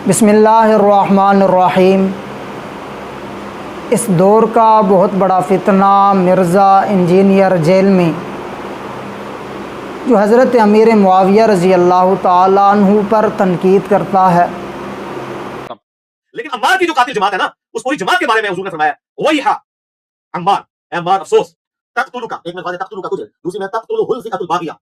بسم اللہ الرحمن الرحیم۔ اس دور کا بہت بڑا فتنہ مرزا انجینئر جیلمی جو حضرت امیر معاویہ رضی اللہ تعالیٰ عنہ پر تنقید کرتا ہے۔ لیکن عمار کی جو قاتل جماعت ہے نا، اس پوری جماعت کے بارے میں حضور نے فرمایا وَيْحَ عمار، اے عمار افسوس، تقتلک، ایک میں تقتلک تجھے، دوسری میں تقتلہ الفئۃ الباغیہ،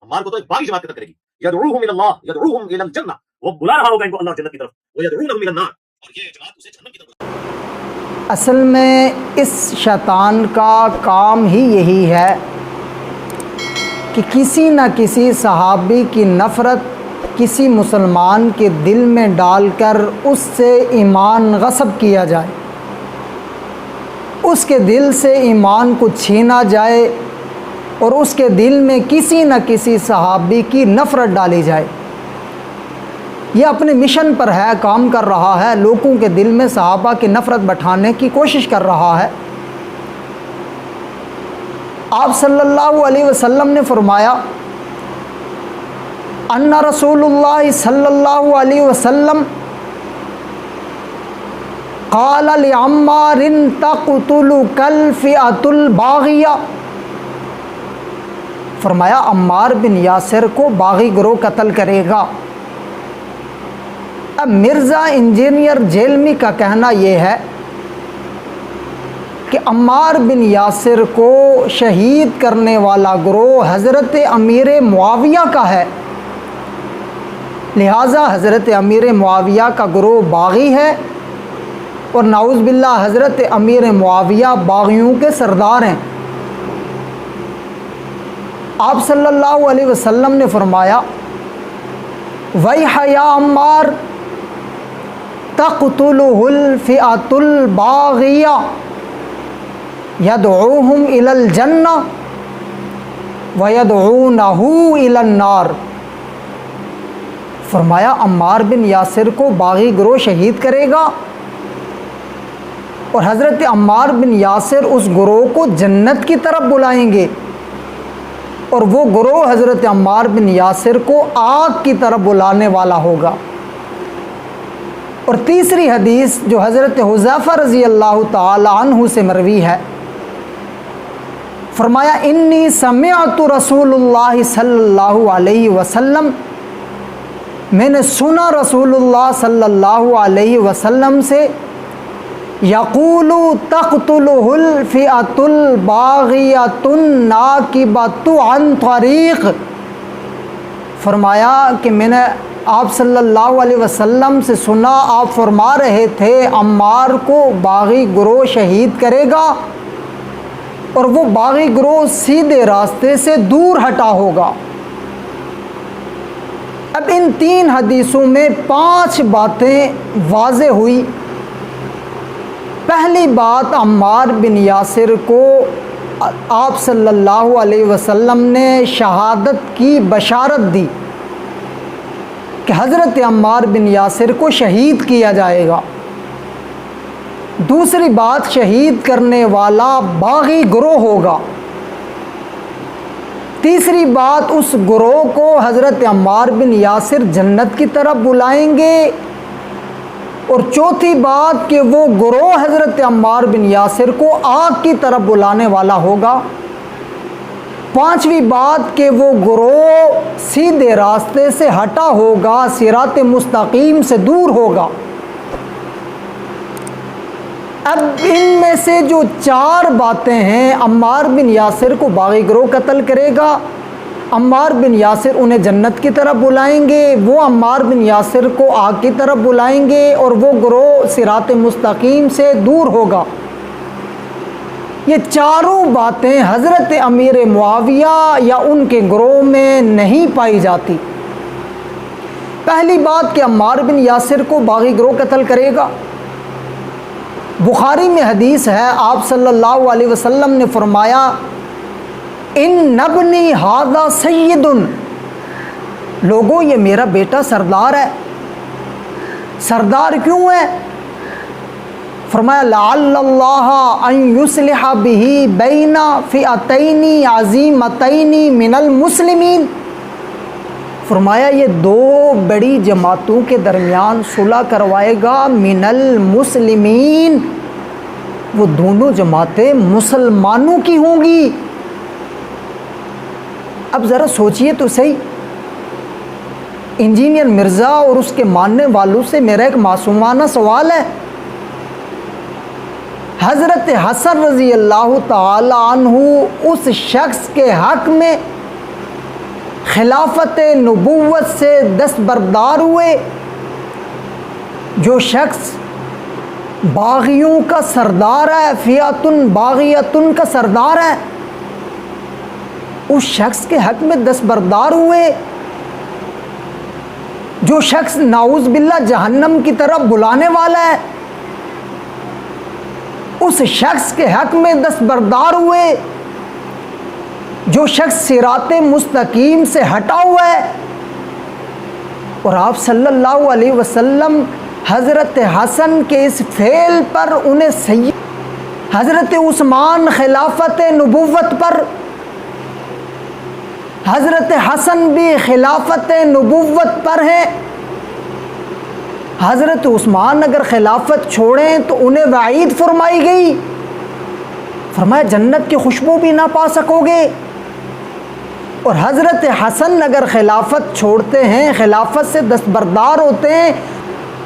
عمار کو تو ایک باغی جماعت قتل کرے گی۔ یدعوہم الی اللہ، یدعوہم الی الجنہ، وہ بلا رہا ہوگا ان کو اللہ جنت کی طرف، ویدعونہم الی النار، اور یہ جماعت اسے جہنم کی طرف۔ اصل میں اس شیطان کا کام ہی یہی ہے کہ کسی نہ کسی صحابی کی نفرت کسی مسلمان کے دل میں ڈال کر اس سے ایمان غصب کیا جائے، اس کے دل سے ایمان کو چھینا جائے اور اس کے دل میں کسی نہ کسی صحابی کی نفرت ڈالی جائے۔ یہ اپنے مشن پر ہے، کام کر رہا ہے، لوگوں کے دل میں صحابہ کی نفرت بٹھانے کی کوشش کر رہا ہے۔ آپ صلی اللہ علیہ وسلم نے فرمایا ان رسول اللہ صلی اللہ علیہ وسلم قال لعمار تقتلک الفئۃ الباغیہ، فرمایا عمار بن یاسر کو باغی گروہ قتل کرے گا۔ اب مرزا انجینئر جیلمی کا کہنا یہ ہے کہ عمار بن یاسر کو شہید کرنے والا گروہ حضرت امیر معاویہ کا ہے، لہٰذا حضرت امیر معاویہ کا گروہ باغی ہے اور نعوذ باللہ حضرت امیر معاویہ باغیوں کے سردار ہیں۔ آپ صلی اللہ علیہ وسلم نے فرمایا وَيْحَ يَا عمار تقتلہ الفئۃ الباغیہ یدعوہم الی الجنہ ویدعونہ الی النار، فرمایا عمار بن یاسر کو باغی گروہ شہید کرے گا اور حضرت عمار بن یاسر اس گروہ کو جنت کی طرف بلائیں گے اور وہ گروہ حضرت عمار بن یاسر کو آگ کی طرف بلانے والا ہوگا۔ اور تیسری حدیث جو حضرت حذیفہ رضی اللہ تعالی عنہ سے مروی ہے، فرمایا انی سمعت رسول اللہ صلی اللہ علیہ وسلم، میں نے سنا رسول اللہ صلی اللہ علیہ وسلم سے یقول تقتلہ الفئۃ الباغیۃ الناکبۃ عن طریق، فرمایا کہ میں نے آپ صلی اللہ علیہ وسلم سے سنا، آپ فرما رہے تھے عمار کو باغی گروہ شہید کرے گا اور وہ باغی گروہ سیدھے راستے سے دور ہٹا ہوگا۔ اب ان تین حدیثوں میں 5 باتیں واضح ہوئی۔ پہلی بات، عمار بن یاسر کو آپ صلی اللہ علیہ وسلم نے شہادت کی بشارت دی کہ حضرت عمار بن یاسر کو شہید کیا جائے گا۔ دوسری بات، شہید کرنے والا باغی گروہ ہوگا۔ تیسری بات، اس گروہ کو حضرت عمار بن یاسر جنت کی طرف بلائیں گے۔ اور چوتھی بات کہ وہ گروہ حضرت عمار بن یاسر کو آگ کی طرف بلانے والا ہوگا۔ پانچویں بات کہ وہ گروہ سیدھے راستے سے ہٹا ہوگا، صراط مستقیم سے دور ہوگا۔ اب ان میں سے جو 4 باتیں ہیں، عمار بن یاسر کو باغی گروہ قتل کرے گا، عمار بن یاسر انہیں جنت کی طرف بلائیں گے، وہ عمار بن یاسر کو آگ کی طرف بلائیں گے اور وہ گروہ صراط مستقیم سے دور ہوگا۔ یہ چاروں باتیں حضرت امیر معاویہ یا ان کے گروہ میں نہیں پائی جاتی۔ پہلی بات کہ عمار بن یاسر کو باغی گروہ قتل کرے گا، بخاری میں حدیث ہے، آپ صلی اللہ علیہ وسلم نے فرمایا ان ابنی ھذا سید، لوگوں یہ میرا بیٹا سردار ہے۔ سردار کیوں ہے؟ فرمایا لعل اللہ ان یصلح بہ بین فئتین عظیمتین من المسلمین، فرمایا یہ دو بڑی جماعتوں کے درمیان صلح کروائے گا من المسلمین، وہ دونوں جماعتیں مسلمانوں کی ہوں گی۔ اب ذرا سوچئے تو صحیح، انجینئر مرزا اور اس کے ماننے والوں سے میرا ایک معصومانہ سوال ہے، حضرت حسن رضی اللہ تعالی عنہ اس شخص کے حق میں خلافت نبوت سے دستبردار ہوئے جو شخص باغیوں کا سردار ہے، فئاتن باغیتن کا سردار ہے، اس شخص کے حق میں دستبردار ہوئے جو شخص نعوذ باللہ جہنم کی طرف بلانے والا ہے، اس شخص کے حق میں دستبردار ہوئے جو شخص صراط مستقیم سے ہٹا ہوا ہے۔ اور آپ صلی اللہ علیہ وسلم حضرت حسن کے اس فعل پر انہیں سید، حضرت عثمان خلافت نبوت پر، حضرت حسن بھی خلافت نبوت پر ہیں، حضرت عثمان اگر خلافت چھوڑیں تو انہیں وعید فرمائی گئی، فرمایا جنت کی خوشبو بھی نہ پا سکو گے، اور حضرت حسن اگر خلافت چھوڑتے ہیں، خلافت سے دستبردار ہوتے ہیں،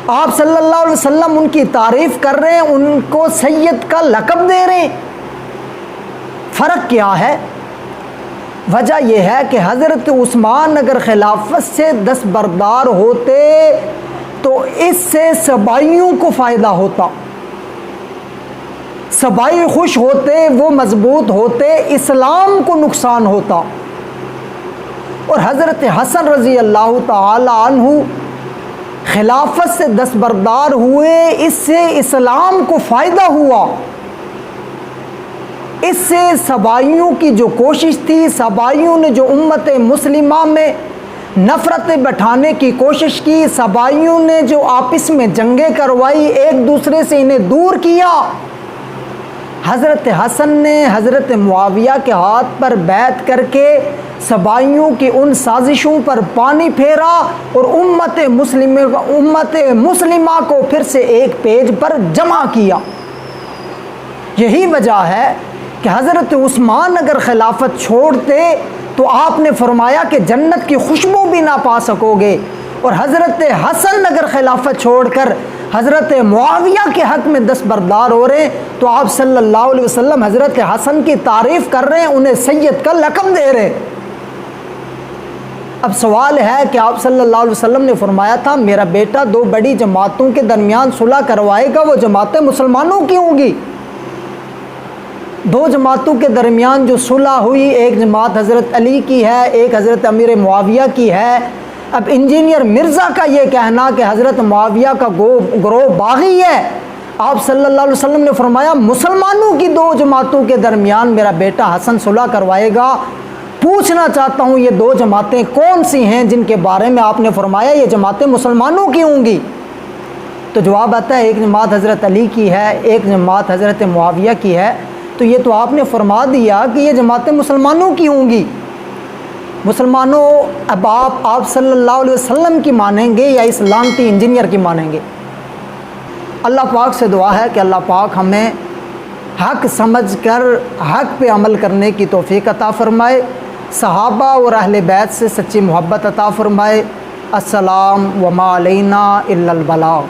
آپ صلی اللہ علیہ وسلم ان کی تعریف کر رہے ہیں، ان کو سید کا لقب دے رہے ہیں۔ فرق کیا ہے؟ وجہ یہ ہے کہ حضرت عثمان اگر خلافت سے دستبردار ہوتے تو اس سے سبائیوں کو فائدہ ہوتا، سبائی خوش ہوتے، وہ مضبوط ہوتے، اسلام کو نقصان ہوتا، اور حضرت حسن رضی اللہ تعالی عنہ خلافت سے دستبردار ہوئے، اس سے اسلام کو فائدہ ہوا، اس سے سبائیوں کی جو کوشش تھی، سبائیوں نے جو امت مسلمہ میں نفرت بٹھانے کی کوشش کی، سبائیوں نے جو آپس میں جنگیں کروائی، ایک دوسرے سے انہیں دور کیا، حضرت حسن نے حضرت معاویہ کے ہاتھ پر بیعت کر کے سبائیوں کی ان سازشوں پر پانی پھیرا اور امت مسلمہ کو پھر سے ایک پیج پر جمع کیا۔ یہی وجہ ہے کہ حضرت عثمان اگر خلافت چھوڑتے تو آپ نے فرمایا کہ جنت کی خوشبو بھی نہ پا سکو گے، اور حضرت حسن اگر خلافت چھوڑ کر حضرت معاویہ کے حق میں دستبردار ہو رہے ہیں تو آپ صلی اللہ علیہ وسلم حضرت حسن کی تعریف کر رہے ہیں، انہیں سید کا لقب دے رہے ہیں۔ اب سوال ہے کہ آپ صلی اللہ علیہ وسلم نے فرمایا تھا میرا بیٹا دو بڑی جماعتوں کے درمیان صلح کروائے گا، وہ جماعتیں مسلمانوں کی ہوں گی۔ دو جماعتوں کے درمیان جو صلح ہوئی، ایک جماعت حضرت علی کی ہے، ایک حضرت امیر معاویہ کی ہے۔ اب انجینئر مرزا کا یہ کہنا کہ حضرت معاویہ کا گروہ باغی ہے، آپ صلی اللہ علیہ وسلم نے فرمایا مسلمانوں کی دو جماعتوں کے درمیان میرا بیٹا حسن صلح کروائے گا۔ پوچھنا چاہتا ہوں یہ دو جماعتیں کون سی ہیں جن کے بارے میں آپ نے فرمایا یہ جماعتیں مسلمانوں کی ہوں گی؟ تو جواب آتا ہے ایک جماعت حضرت علی کی ہے، ایک جماعت حضرت معاویہ کی ہے۔ تو یہ تو آپ نے فرما دیا کہ یہ جماعتیں مسلمانوں کی ہوں گی۔ مسلمانوں اب آپ صلی اللہ علیہ وسلم کی مانیں گے یا اس لعنتی انجینئر کی مانیں گے؟ اللہ پاک سے دعا ہے کہ اللہ پاک ہمیں حق سمجھ کر حق پہ عمل کرنے کی توفیق عطا فرمائے، صحابہ اور اہل بیت سے سچی محبت عطا فرمائے۔ السلام وما علینا الا البلاغ۔